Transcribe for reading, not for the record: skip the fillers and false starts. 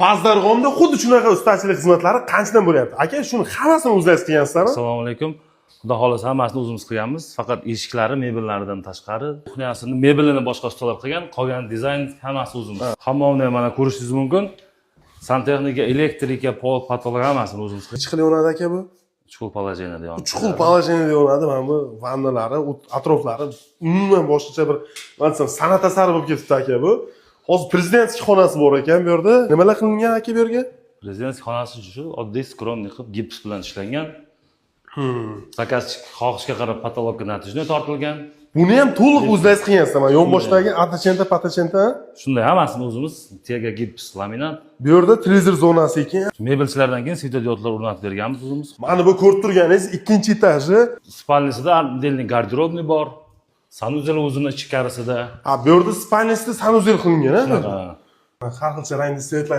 Pazdarg'omda xuddi shunaqa ustachilik xizmatlari qanchadan bo'lyapti? Aka, shuni hammasini o'zingiz qilgansizlarmi? Assalomu alaykum. Xudo xolasa hammasini o'zimiz qilganmiz. Faqat eshiklari, mebellaridan tashqari, kuxnyasini, mebelini boshqa ustalar qilgan, qolgan dizayn hammasi o'zimiz. Hammomni mana ko'rishingiz mumkin. Santexnika, elektrika, pol, patolog hammasini o'zimiz qilgan. Nechta yonadi aka bu? Chuqur положение yonadi. Chuqur положение yonadi. Mana bu vannalari, atroflari umuman boshqacha bir, men desam, san'at asari bo'lib ketibdi aka bu. Hozir prezidentskiy xonasi bor ekan bu yerda. Nimalar qilingan aka bu yerga? Prezident xonasi shu oddiy skromniy qilib gips bilan ishlangan. Zakazchik xohishga qarab patologga natijni tortilgan. Buni ham to'liq o'zingiz qilgansizlar. Mana yonboshdagi atachenta, patachenta. Shunday hammasini o'zimiz, tega gips, laminat. Bu yerda televizor zonasi ekan. Mebelchilardan keyin svetodiodlar o'rnatib berganmiz o'zimiz. Mana bu ko'rib turganingiz ikkinchi etaji. Spalnisida отдельный garderobniy bor. Sanuzel o'zini ichkarisida. Bu yerda spalnisida sanuzel qilingan-a? Ha. Har xilcha rangli svetlar